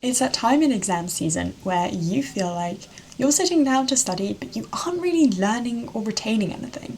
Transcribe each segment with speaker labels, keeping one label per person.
Speaker 1: It's that time in exam season where you feel like you're sitting down to study, but you aren't really learning or retaining anything.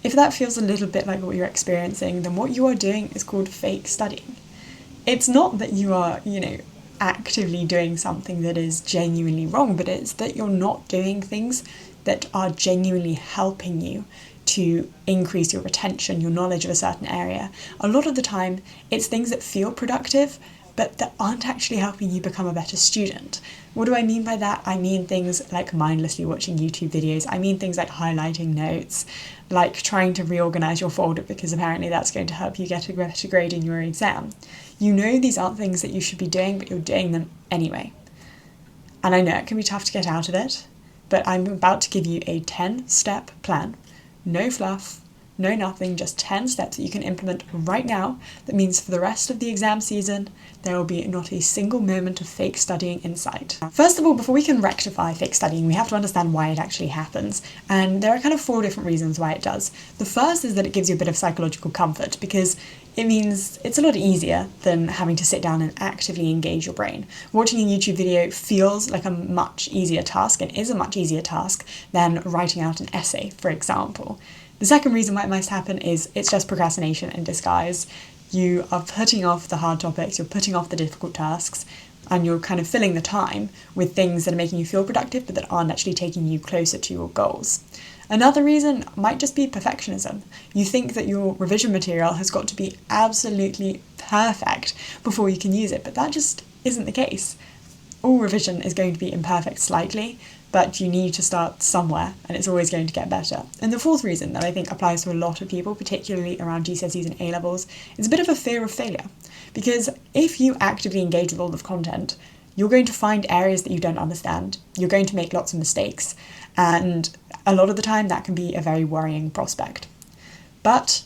Speaker 1: If that feels a little bit like what you're experiencing, then what you are doing is called fake studying. It's not that you are, actively doing something that is genuinely wrong, but it's that you're not doing things that are genuinely helping you to increase your retention, your knowledge of a certain area. A lot of the time, it's things that feel productive, but that aren't actually helping you become a better student. What do I mean by that? I mean things like mindlessly watching YouTube videos. I mean things like highlighting notes, like trying to reorganize your folder because apparently that's going to help you get a better grade in your exam. You know these aren't things that you should be doing, but you're doing them anyway. And I know it can be tough to get out of it, but I'm about to give you a 10-step plan. No fluff, no nothing, just 10 steps that you can implement right now. That means for the rest of the exam season, there will be not a single moment of fake studying in sight. First of all, before we can rectify fake studying, we have to understand why it actually happens. And there are kind of 4 different reasons why it does. The first is that it gives you a bit of psychological comfort because it means it's a lot easier than having to sit down and actively engage your brain. Watching a YouTube video feels like a much easier task and is a much easier task than writing out an essay, for example. The second reason why it must happen is it's just procrastination in disguise. You are putting off the hard topics, you're putting off the difficult tasks, and you're kind of filling the time with things that are making you feel productive but that aren't actually taking you closer to your goals. Another reason might just be perfectionism. You think that your revision material has got to be absolutely perfect before you can use it, but that just isn't the case. All revision is going to be imperfect slightly, but you need to start somewhere and it's always going to get better. And the fourth reason that I think applies to a lot of people, particularly around GCSEs and A Levels, is a bit of a fear of failure. Because if you actively engage with all the content, you're going to find areas that you don't understand. You're going to make lots of mistakes. And a lot of the time that can be a very worrying prospect. But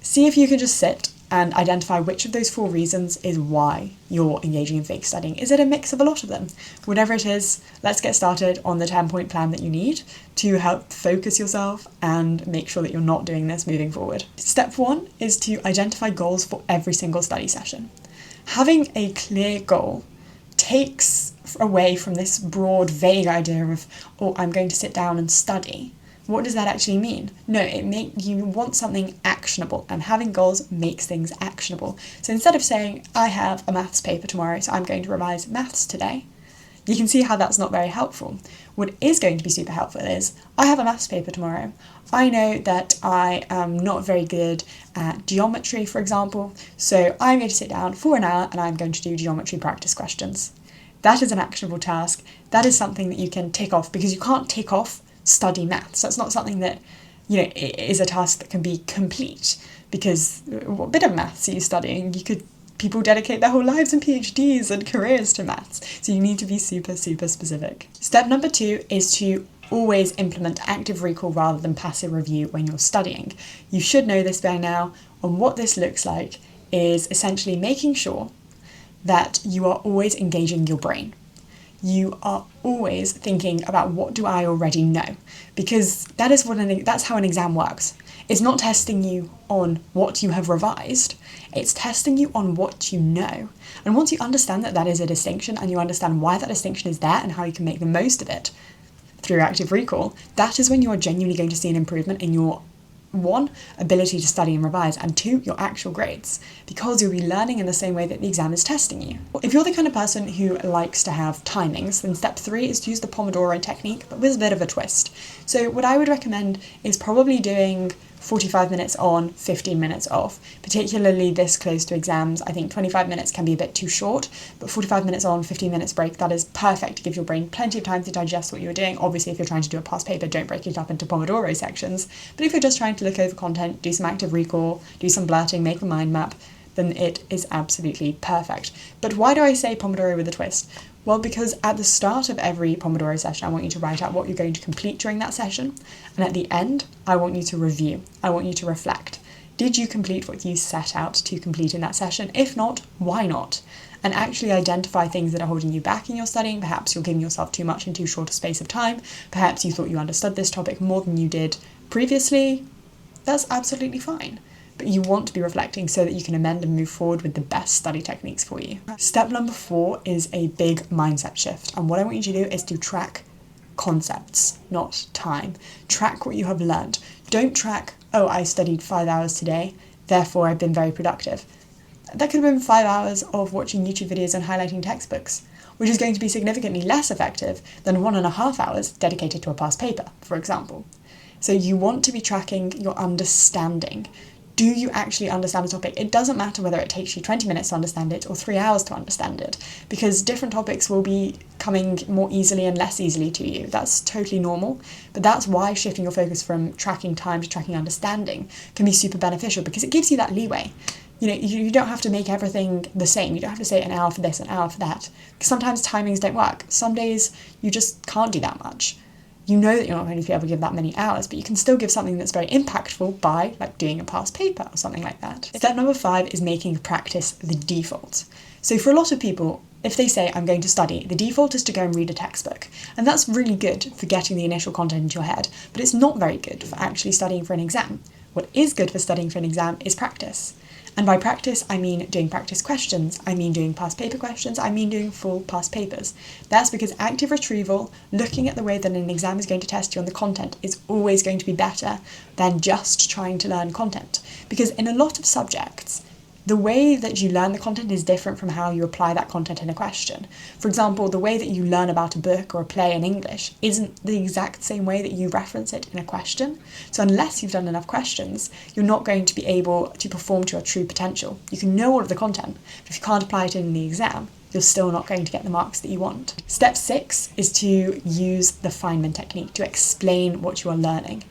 Speaker 1: see if you can just sit and identify which of those 4 reasons is why you're engaging in fake studying. Is it a mix of a lot of them? Whatever it is, let's get started on the 10-point plan that you need to help focus yourself and make sure that you're not doing this moving forward. Step 1 is to identify goals for every single study session. Having a clear goal takes away from this broad, vague idea of, I'm going to sit down and study. What does that actually mean? No, you want something actionable, and having goals makes things actionable. So instead of saying, I have a maths paper tomorrow, so I'm going to revise maths today, you can see how that's not very helpful. What is going to be super helpful is, I have a maths paper tomorrow. I know that I am not very good at geometry, for example, so I'm going to sit down for an hour and I'm going to do geometry practice questions. That is an actionable task. That is something that you can tick off because you can't tick off study maths. That's not something that, is a task that can be complete because what bit of maths are you studying? People dedicate their whole lives and PhDs and careers to maths. So you need to be super, super specific. Step number 2 is to always implement active recall rather than passive review when you're studying. You should know this by now, and what this looks like is essentially making sure that you are always engaging your brain. You are always thinking about what do I already know, because that's how an exam works. It's not testing you on what you have revised, it's testing you on what you know. And once you understand that that is a distinction and you understand why that distinction is there and how you can make the most of it through active recall, that is when you are genuinely going to see an improvement in your 1, ability to study and revise, and 2, your actual grades, because you'll be learning in the same way that the exam is testing you. If you're the kind of person who likes to have timings, then step 3 is to use the Pomodoro technique, but with a bit of a twist. So what I would recommend is probably doing 45 minutes on, 15 minutes off, particularly this close to exams. I think 25 minutes can be a bit too short, but 45 minutes on, 15 minutes break, that is perfect to give your brain plenty of time to digest what you're doing. Obviously, if you're trying to do a past paper, don't break it up into Pomodoro sections, but if you're just trying to look over content, do some active recall, do some blurting, make a mind map, then it is absolutely perfect. But why do I say Pomodoro with a twist? Well, because at the start of every Pomodoro session, I want you to write out what you're going to complete during that session. And at the end, I want you to review. I want you to reflect. Did you complete what you set out to complete in that session? If not, why not? And actually identify things that are holding you back in your studying. Perhaps you're giving yourself too much in too short a space of time. Perhaps you thought you understood this topic more than you did previously. That's absolutely fine. but you want to be reflecting so that you can amend and move forward with the best study techniques for you. Step number 4 is a big mindset shift, and what I want you to do is to track concepts, not time. Track what you have learned. Don't track, oh, I studied 5 hours today, therefore I've been very productive. That could have been 5 hours of watching YouTube videos and highlighting textbooks, which is going to be significantly less effective than 1.5 hours dedicated to a past paper, for example. So you want to be tracking your understanding. Do you actually understand the topic? It doesn't matter whether it takes you 20 minutes to understand it or 3 hours to understand it, because different topics will be coming more easily and less easily to you. That's totally normal, but that's why shifting your focus from tracking time to tracking understanding can be super beneficial, because it gives you that leeway. You don't have to make everything the same. You don't have to say an hour for this, an hour for that, because sometimes timings don't work. Some days you just can't do that much. You know that you're not going to be able to give that many hours, but you can still give something that's very impactful by doing a past paper or something like that. Step number 5 is making practice the default. So for a lot of people, if they say, I'm going to study, the default is to go and read a textbook. And that's really good for getting the initial content into your head, but it's not very good for actually studying for an exam. What is good for studying for an exam is practice. And by practice, I mean doing practice questions, I mean doing past paper questions, I mean doing full past papers. That's because active retrieval, looking at the way that an exam is going to test you on the content, is always going to be better than just trying to learn content. Because in a lot of subjects, the way that you learn the content is different from how you apply that content in a question. For example, the way that you learn about a book or a play in English isn't the exact same way that you reference it in a question. So unless you've done enough questions, you're not going to be able to perform to your true potential. You can know all of the content, but if you can't apply it in the exam, you're still not going to get the marks that you want. Step 6 is to use the Feynman technique to explain what you are learning.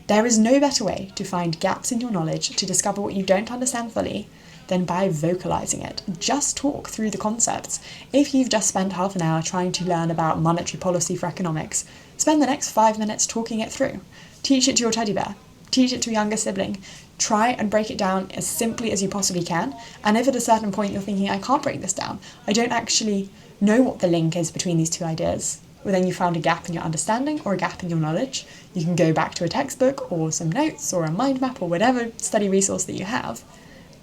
Speaker 1: There is no better way to find gaps in your knowledge, to discover what you don't understand fully, than by vocalizing it. Just talk through the concepts. If you've just spent half an hour trying to learn about monetary policy for economics, spend the next 5 minutes talking it through. Teach it to your teddy bear. Teach it to a younger sibling. Try and break it down as simply as you possibly can. And if at a certain point you're thinking, I can't break this down, I don't actually know what the link is between these two ideas, well, then you found a gap in your understanding or a gap in your knowledge. You can go back to a textbook or some notes or a mind map or whatever study resource that you have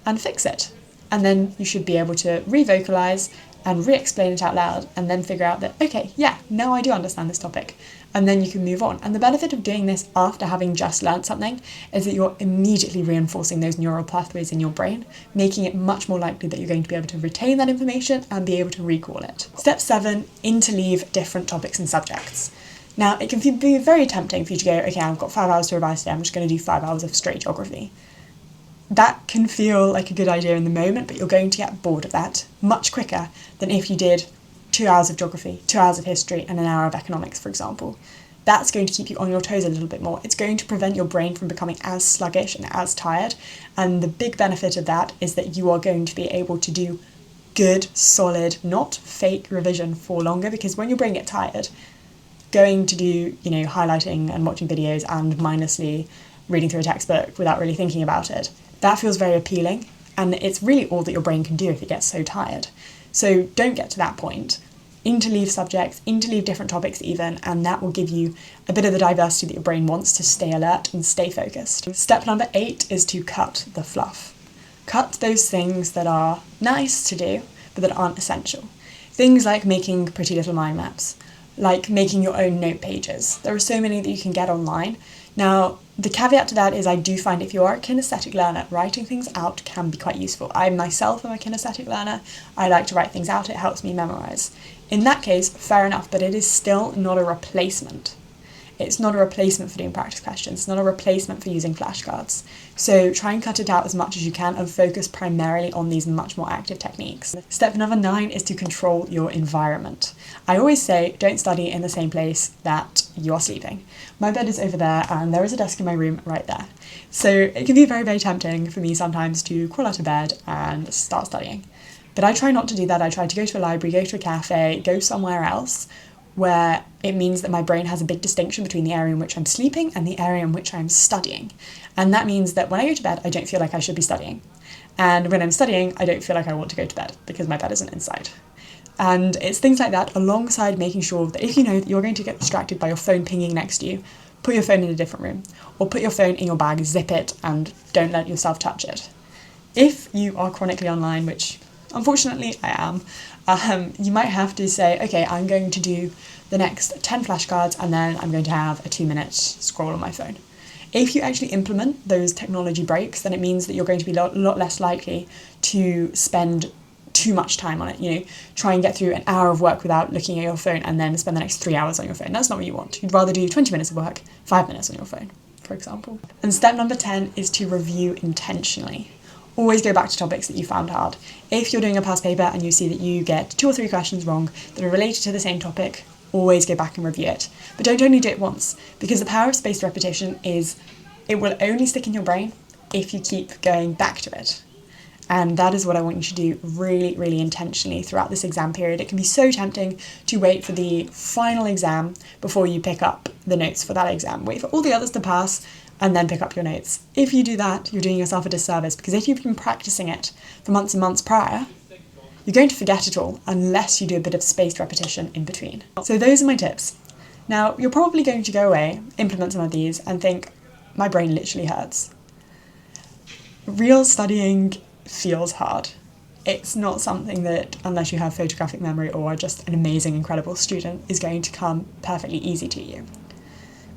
Speaker 1: and fix it. And then you should be able to re-vocalize and re-explain it out loud and then figure out that, okay, yeah, now I do understand this topic. And then you can move on. And the benefit of doing this after having just learned something is that you're immediately reinforcing those neural pathways in your brain, making it much more likely that you're going to be able to retain that information and be able to recall it. Step 7, interleave different topics and subjects. Now, it can be very tempting for you to go, okay, I've got 5 hours to revise today, I'm just going to do 5 hours of straight geography. That can feel like a good idea in the moment, but you're going to get bored of that much quicker than if you did 2 hours of geography, 2 hours of history, and an hour of economics, for example. That's going to keep you on your toes a little bit more. It's going to prevent your brain from becoming as sluggish and as tired. And the big benefit of that is that you are going to be able to do good, solid, not fake revision for longer, because when your brain gets tired, going to do, highlighting and watching videos and mindlessly reading through a textbook without really thinking about it, that feels very appealing, and it's really all that your brain can do if it gets so tired. So don't get to that point. Interleave subjects, interleave different topics even, and that will give you a bit of the diversity that your brain wants to stay alert and stay focused. Step number 8 is to cut the fluff. Cut those things that are nice to do, but that aren't essential. Things like making pretty little mind maps, like making your own note pages. There are so many that you can get online. Now, the caveat to that is I do find if you are a kinesthetic learner, writing things out can be quite useful. I myself am a kinesthetic learner. I like to write things out. It helps me memorise. In that case, fair enough, but it is still not a replacement. It's not a replacement for doing practice questions. It's not a replacement for using flashcards. So try and cut it out as much as you can and focus primarily on these much more active techniques. Step number 9 is to control your environment. I always say don't study in the same place that you are sleeping. My bed is over there and there is a desk in my room right there. So it can be very, very tempting for me sometimes to crawl out of bed and start studying. But I try not to do that. I try to go to a library, go to a cafe, go somewhere else where it means that my brain has a big distinction between the area in which I'm sleeping and the area in which I'm studying. And that means that when I go to bed, I don't feel like I should be studying. And when I'm studying, I don't feel like I want to go to bed because my bed isn't inside. And it's things like that, alongside making sure that if you know that you're going to get distracted by your phone pinging next to you, put your phone in a different room, or put your phone in your bag, zip it, and don't let yourself touch it. If you are chronically online, which unfortunately I am, you might have to say, okay, I'm going to do the next 10 flashcards and then I'm going to have a 2-minute scroll on my phone. If you actually implement those technology breaks, then it means that you're going to be a lot less likely to spend too much time on it. You know, try and get through an hour of work without looking at your phone and then spend the next 3 hours on your phone. That's not what you want. You'd rather do 20 minutes of work, 5 minutes on your phone, for example. And step number 10 is to review intentionally. Always go back to topics that you found hard. If you're doing a past paper and you see that you get 2 or 3 questions wrong that are related to the same topic, always go back and review it. But don't only do it once, because the power of spaced repetition is it will only stick in your brain if you keep going back to it. And that is what I want you to do really, really intentionally throughout this exam period. It can be so tempting to wait for the final exam before you pick up the notes for that exam. Wait for all the others to pass and then pick up your notes. If you do that, you're doing yourself a disservice, because if you've been practicing it for months and months prior, you're going to forget it all unless you do a bit of spaced repetition in between. So those are my tips. Now, you're probably going to go away, implement some of these, and think, my brain literally hurts. Real studying feels hard. It's not something that, unless you have photographic memory or are just an amazing, incredible student, is going to come perfectly easy to you.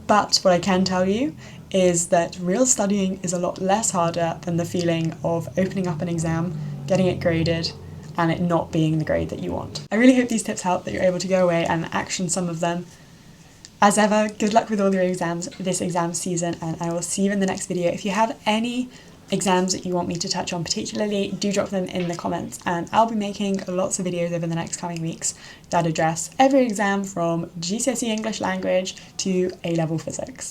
Speaker 1: But what I can tell you is that real studying is a lot less harder than the feeling of opening up an exam, getting it graded, and it not being the grade that you want. I really hope these tips help, that you're able to go away and action some of them. As ever, good luck with all your exams this exam season, and I will see you in the next video. If you have any exams that you want me to touch on particularly, do drop them in the comments, and I'll be making lots of videos over the next coming weeks that address every exam from GCSE English Language to A Level Physics.